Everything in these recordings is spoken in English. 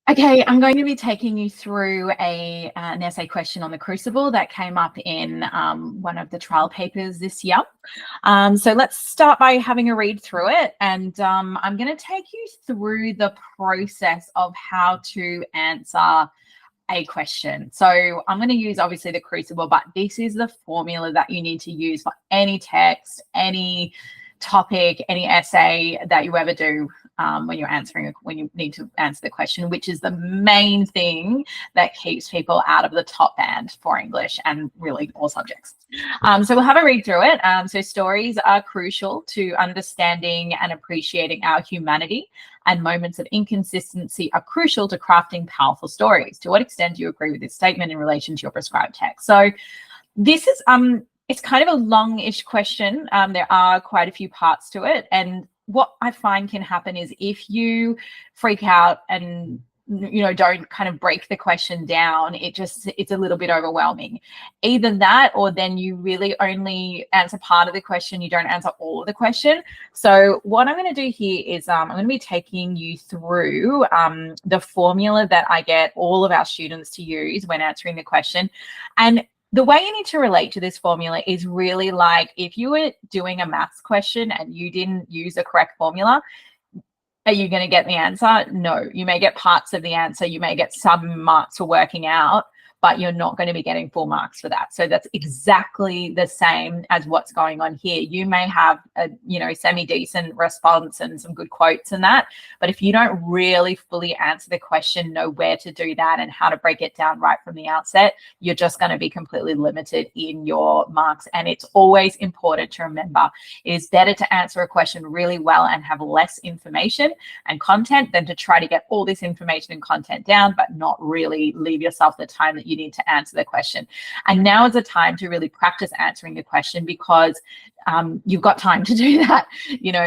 Okay, I'm going to be taking you through an essay question on the Crucible that came up in one of the trial papers this year. So let's start by having a read through it, and I'm going to take you through the process of how to answer a question. So I'm going to use obviously the Crucible, but this is the formula that you need to use for any text, any topic, any essay that you ever do when you need to answer the question, which is the main thing that keeps people out of the top band for English and really all subjects. So we'll have a read through it. So stories are crucial to understanding and appreciating our humanity, and moments of inconsistency are crucial to crafting powerful stories. To what extent do you agree with this statement in relation to your prescribed text? So this is it's kind of a long-ish question. There are quite a few parts to it. And what I find can happen is if you freak out and don't kind of break the question down, it's a little bit overwhelming. Either that, or then you really only answer part of the question, you don't answer all of the question. So what I'm going to do here is I'm going to be taking you through the formula that I get all of our students to use when answering the question. And the way you need to relate to this formula is really like if you were doing a maths question and you didn't use the correct formula, are you going to get the answer? No, you may get parts of the answer. You may get some marks for working out, but you're not going to be getting full marks for that. So that's exactly the same as what's going on here. You may have a, semi-decent response and some good quotes and that, but if you don't really fully answer the question, know where to do that and how to break it down right from the outset, you're just going to be completely limited in your marks. And it's always important to remember, it is better to answer a question really well and have less information and content than to try to get all this information and content down, but not really leave yourself the time that you need to answer the question. And now is the time to really practice answering the question, because you've got time to do that.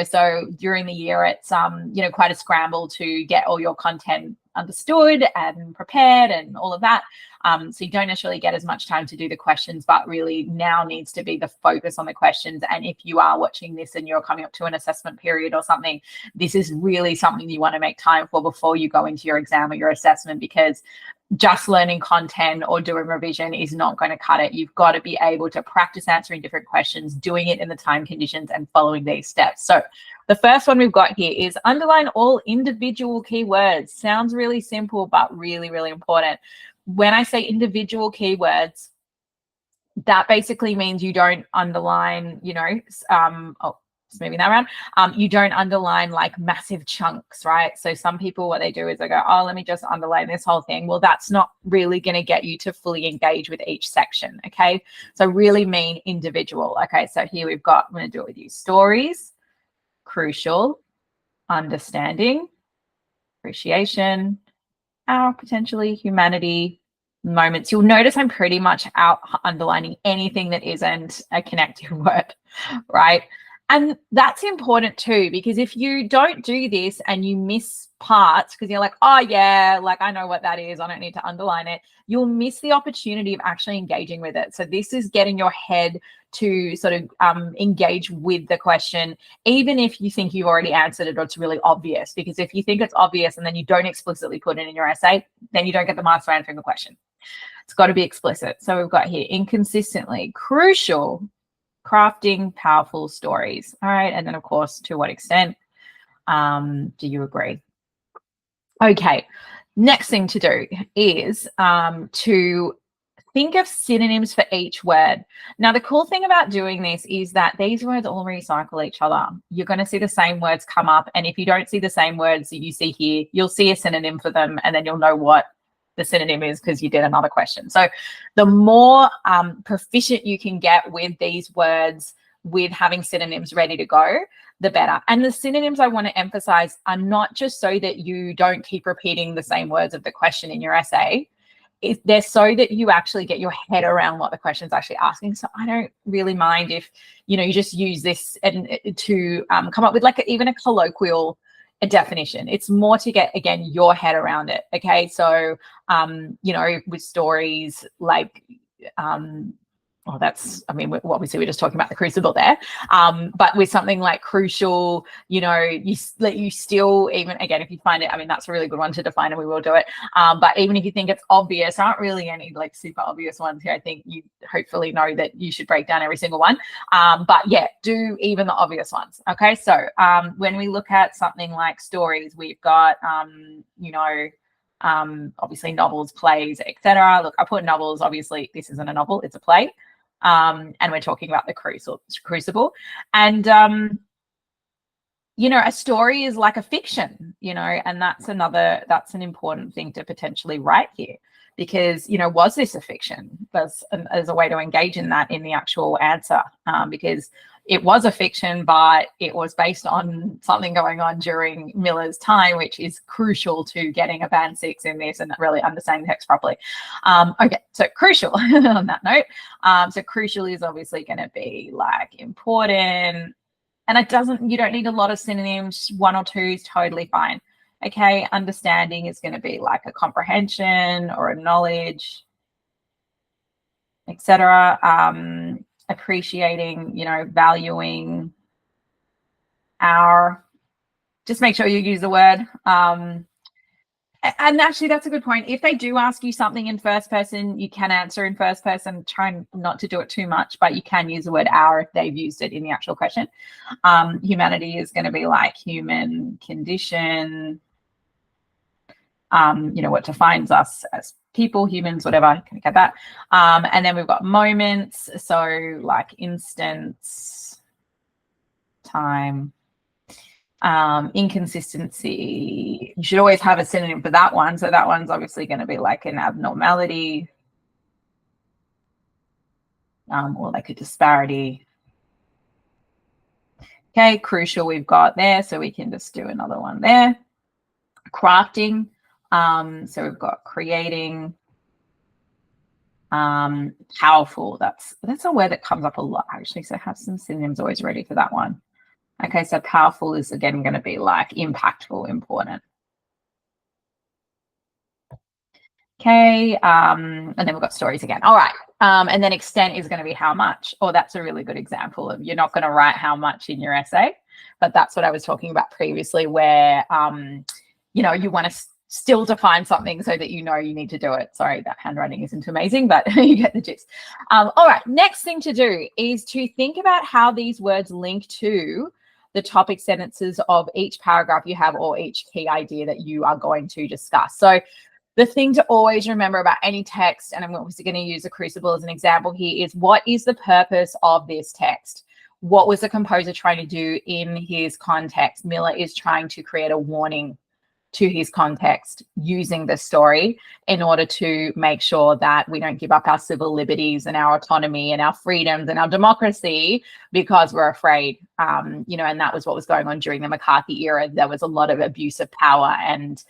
So during the year, it's quite a scramble to get all your content understood and prepared and all of that. So you don't necessarily get as much time to do the questions, but really now needs to be the focus on the questions. And if you are watching this and you're coming up to an assessment period or something, this is really something you want to make time for before you go into your exam or your assessment, because just learning content or doing revision is not going to cut it. You've got to be able to practice answering different questions, doing it in the time conditions and following these steps. So the first one we've got here is underline all individual keywords. Sounds really simple, but really, really important. When I say individual keywords, that basically means you don't underline, just moving that around. You don't underline like massive chunks, right? So some people, what they do is they go, oh, let me just underline this whole thing. Well, that's not really going to get you to fully engage with each section, okay? So really mean individual. Okay, so here we've got, I'm going to do it with you. Stories, crucial, understanding, appreciation, our potentially humanity, moments. You'll notice I'm pretty much out underlining anything that isn't a connective word, right? And that's important too, because if you don't do this and you miss parts because you're like, oh yeah, like I know what that is, I don't need to underline it, you'll miss the opportunity of actually engaging with it. So this is getting your head to sort of engage with the question, even if you think you've already answered it or it's really obvious. Because if you think it's obvious and then you don't explicitly put it in your essay, then you don't get the marks for answering the question. It's got to be explicit. So we've got here inconsistently, crucial, crafting powerful stories. All right. And then, of course, to what extent do you agree? Okay. Next thing to do is to think of synonyms for each word. Now, the cool thing about doing this is that these words all recycle each other. You're going to see the same words come up. And if you don't see the same words that you see here, you'll see a synonym for them, and then you'll know what the synonym is because you did another question. So the more proficient you can get with these words, with having synonyms ready to go, the better. And the synonyms I want to emphasize are not just so that you don't keep repeating the same words of the question in your essay. They're so that you actually get your head around what the question is actually asking. So I don't really mind if, you just use this and to come up with like even a colloquial definition. It's more to get, again, your head around it. Okay. So, with stories like, well, that's, I mean, obviously we're just talking about the Crucible there, but with something like Crucial, you know, you still, even again, if you find it, I mean, that's a really good one to define, and we will do it. But even if you think it's obvious, there aren't really any like super obvious ones here. I think you hopefully know that you should break down every single one. But yeah, do even the obvious ones. Okay, so when we look at something like stories, we've got, you know, obviously novels, plays, etc. Look, I put novels, obviously this isn't a novel, it's a play. And we're talking about the Crucible. And you know, a story is like a fiction, you know, and that's an important thing to potentially write here, because, you know, was this a fiction? As a way to engage in that in the actual answer, because it was a fiction, but it was based on something going on during Miller's time, which is crucial to getting a band 6 in this and really understanding the text properly. Okay, so crucial on that note. So crucial is obviously going to be like important, and you don't need a lot of synonyms. 1 or 2 is totally fine. Okay, understanding is going to be like a comprehension or a knowledge, etc. Appreciating, you know, valuing, just make sure you use the word. And actually, that's a good point. If they do ask you something in first person, you can answer in first person. Try not to do it too much, but you can use the word our if they've used it in the actual question. Humanity is going to be like human condition. You know, what defines us as people, humans, whatever, can get that. And then we've got moments, so like instance, time, inconsistency. You should always have a synonym for that one. So that one's obviously going to be like an abnormality, or like a disparity. Okay, crucial we've got there, so we can just do another one there. Crafting. So we've got creating, powerful. That's a word that comes up a lot actually. So have some synonyms always ready for that one. Okay, so powerful is again going to be like impactful, important. Okay, and then we've got stories again. All right, and then extent is going to be how much. Oh, that's a really good example of, you're not going to write how much in your essay, but that's what I was talking about previously, where you know, you want to still define something so that you know you need to do it. Sorry, that handwriting isn't amazing, but you get the gist. All right, next thing to do is to think about how these words link to the topic sentences of each paragraph you have, or each key idea that you are going to discuss. So the thing to always remember about any text, and I'm obviously going to use the Crucible as an example here, is what is the purpose of this text? What was the composer trying to do in his context? Miller is trying to create a warning to his context using the story in order to make sure that we don't give up our civil liberties and our autonomy and our freedoms and our democracy because we're afraid. You know, and that was what was going on during the McCarthy era. There was a lot of abuse of power and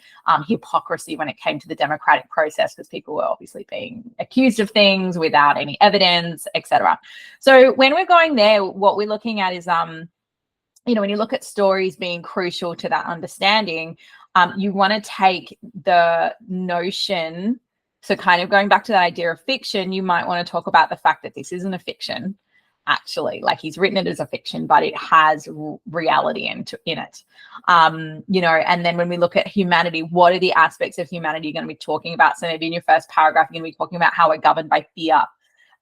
hypocrisy when it came to the democratic process, because people were obviously being accused of things without any evidence, etc. So when we're going there, what we're looking at is, you know, when you look at stories being crucial to that understanding, you want to take the notion, so kind of going back to that idea of fiction, you might want to talk about the fact that this isn't a fiction, actually. Like, he's written it as a fiction, but it has reality in it. You know, and then when we look at humanity, what are the aspects of humanity you're going to be talking about? So maybe in your first paragraph, you're going to be talking about how we're governed by fear.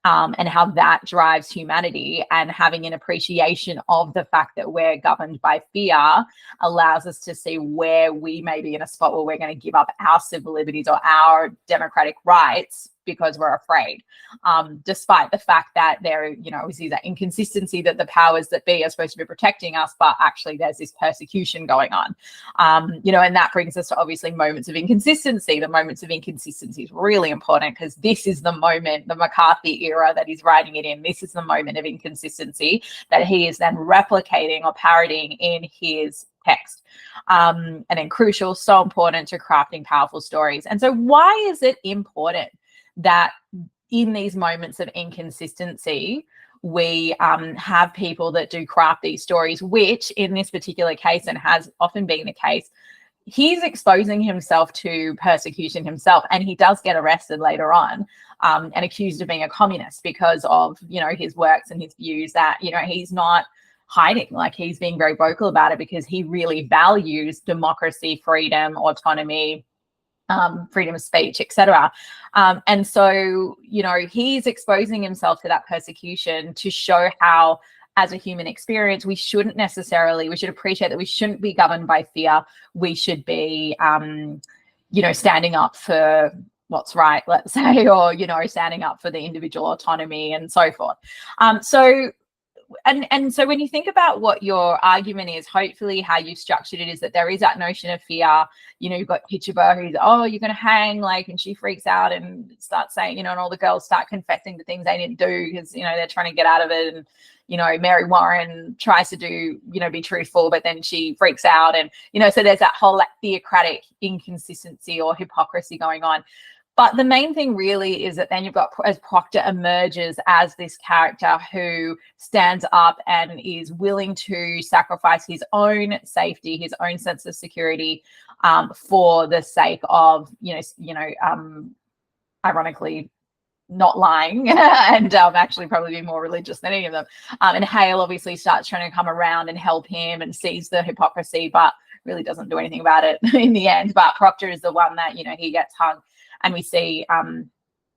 And how that drives humanity, and having an appreciation of the fact that we're governed by fear allows us to see where we may be in a spot where we're going to give up our civil liberties or our democratic rights because we're afraid, despite the fact that there, you know, we see that inconsistency that the powers that be are supposed to be protecting us, but actually there's this persecution going on. You know, and that brings us to obviously moments of inconsistency. The moments of inconsistency is really important, because this is the moment, the McCarthy era that he's writing it in, this is the moment of inconsistency that he is then replicating or parodying in his text. And then crucial, so important to crafting powerful stories. And so why is it important that in these moments of inconsistency, we have people that do craft these stories, which in this particular case, and has often been the case, he's exposing himself to persecution himself, and he does get arrested later on. and accused of being a communist because of, you know, his works and his views that, you know, he's not hiding. Like, he's being very vocal about it because he really values democracy, freedom, autonomy, freedom of speech, etc. And so, you know, he's exposing himself to that persecution to show how, as a human experience, we should appreciate that we shouldn't be governed by fear. We should be, you know, standing up for what's right, let's say, or, you know, standing up for the individual autonomy and so forth. And so when you think about what your argument is, hopefully how you've structured it is that there is that notion of fear. You know, you've got Hitchaba who's, oh, you're going to hang, like, and she freaks out and starts saying, you know, and all the girls start confessing to things they didn't do because, you know, they're trying to get out of it. And, you know, Mary Warren tries to do, you know, be truthful, but then she freaks out. And, you know, so there's that whole like theocratic inconsistency or hypocrisy going on. But the main thing really is that then you've got, as Proctor emerges as this character who stands up and is willing to sacrifice his own safety, his own sense of security, for the sake of, ironically, not lying and actually probably be more religious than any of them. And Hale obviously starts trying to come around and help him and sees the hypocrisy, but really doesn't do anything about it in the end. But Proctor is the one that, you know, he gets hung. And we see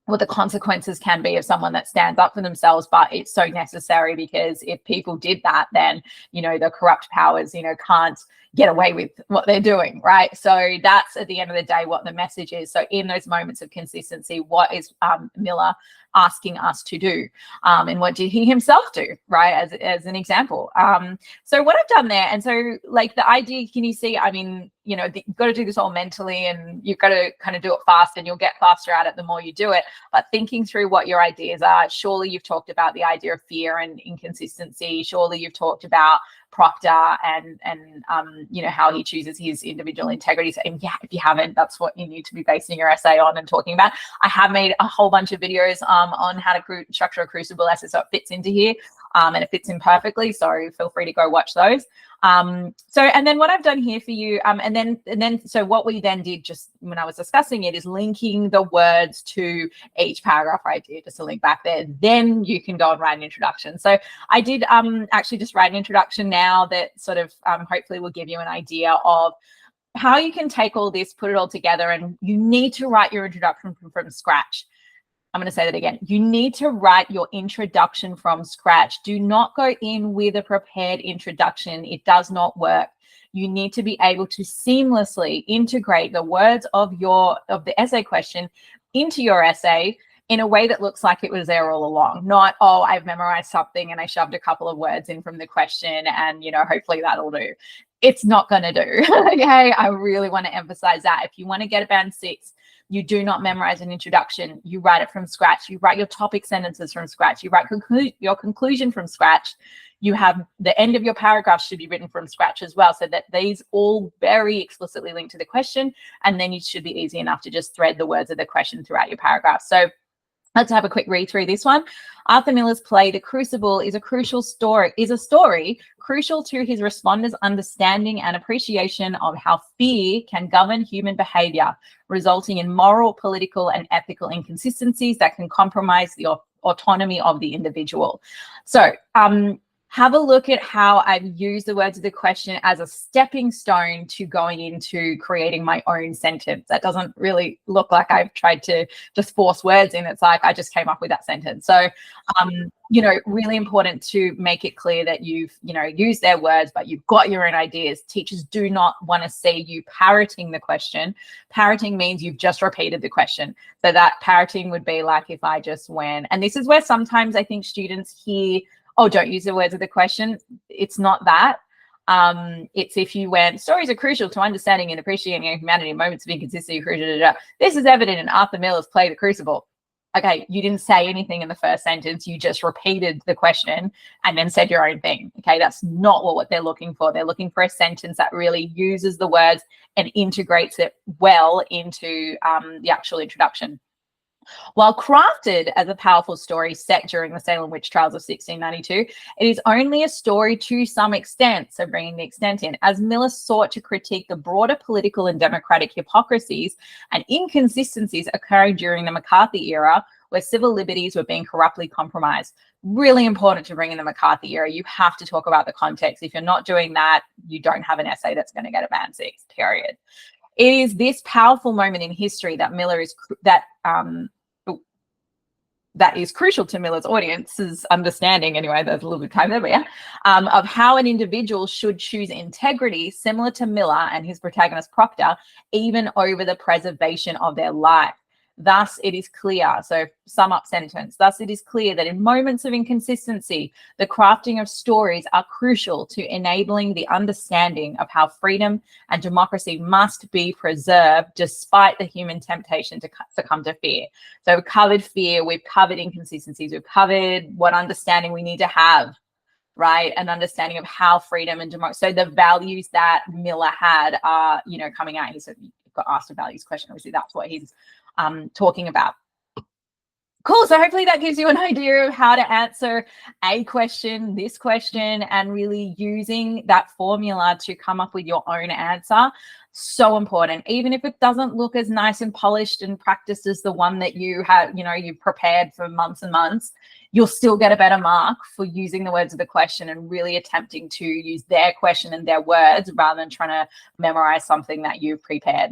what the consequences can be of someone that stands up for themselves, but it's so necessary because if people did that, then, you know, the corrupt powers, you know, can't get away with what they're doing, right? So that's at the end of the day what the message is. So in those moments of consistency, what is Miller asking us to do, and what did he himself do, right, as an example? So what I've done there, and so like the idea, can you see, I mean, you know, you've got to do this all mentally and you've got to kind of do it fast, and you'll get faster at it the more you do it. But thinking through what your ideas are, surely you've talked about the idea of fear and inconsistency. Surely you've talked about Proctor and you know, how he chooses his individual integrity. So yeah, if you haven't, that's what you need to be basing your essay on and talking about. I have made a whole bunch of videos on how to structure a Crucible essay, so it fits into here, and it fits in perfectly. So feel free to go watch those. So, and then what I've done here for you, and then so what we then did just when I was discussing it is linking the words to each paragraph right here, just a link back there. Then you can go and write an introduction. So I did actually just write an introduction now that sort of hopefully will give you an idea of how you can take all this, put it all together, and you need to write your introduction from scratch. I'm going to say that again. You need to write your introduction from scratch. Do not go in with a prepared introduction. It does not work. You need to be able to seamlessly integrate the words of the essay question into your essay in a way that looks like it was there all along. Not, oh, I've memorized something and I shoved a couple of words in from the question and, you know, hopefully that'll do. It's not going to do. Okay, I really want to emphasize that. If you want to get a band 6, you do not memorize an introduction. You write it from scratch. You write your topic sentences from scratch. You write your conclusion from scratch. You have the end of your paragraph should be written from scratch as well, so that these all very explicitly link to the question, and then it should be easy enough to just thread the words of the question throughout your paragraph. So let's have a quick read through this one. Arthur Miller's play, The Crucible, is a story crucial to his responders' understanding and appreciation of how fear can govern human behavior, resulting in moral, political, and ethical inconsistencies that can compromise the autonomy of the individual. So, have a look at how I've used the words of the question as a stepping stone to going into creating my own sentence. That doesn't really look like I've tried to just force words in. It's like I just came up with that sentence. So, you know, really important to make it clear that you've, you know, used their words, but you've got your own ideas. Teachers do not want to see you parroting the question. Parroting means you've just repeated the question. So that parroting would be like if I just went, and this is where sometimes I think students hear, oh, don't use the words of the question. It's not that. It's if you went, stories are crucial to understanding and appreciating humanity in moments of inconsistency. This is evident in Arthur Miller's play, The Crucible. Okay, you didn't say anything in the first sentence. You just repeated the question and then said your own thing. Okay, that's not what they're looking for. They're looking for a sentence that really uses the words and integrates it well into the actual introduction. While crafted as a powerful story set during the Salem witch trials of 1692, it is only a story to some extent, so bringing the extent in, as Miller sought to critique the broader political and democratic hypocrisies and inconsistencies occurring during the McCarthy era, where civil liberties were being corruptly compromised. Really important to bring in the McCarthy era. You have to talk about the context. If you're not doing that, you don't have an essay that's going to get a band 6, period. It is this powerful moment in history that that is crucial to Miller's audience's understanding, anyway, there's a little bit of time there, but yeah, of how an individual should choose integrity, similar to Miller and his protagonist Proctor, even over the preservation of their life. Thus, it is clear, so sum up sentence, thus it is clear that in moments of inconsistency, the crafting of stories are crucial to enabling the understanding of how freedom and democracy must be preserved despite the human temptation to succumb to fear. So we've covered fear, we've covered inconsistencies, we've covered what understanding we need to have, right? An understanding of how freedom and democracy, so the values that Miller had are, you know, coming out. He said, you've got asked a values question, obviously that's what he's talking about. Cool. So hopefully that gives you an idea of how to answer a question, this question, and really using that formula to come up with your own answer. So important. Even if it doesn't look as nice and polished and practiced as the one that you have, you know, you've prepared for months and months, you'll still get a better mark for using the words of the question and really attempting to use their question and their words rather than trying to memorize something that you've prepared.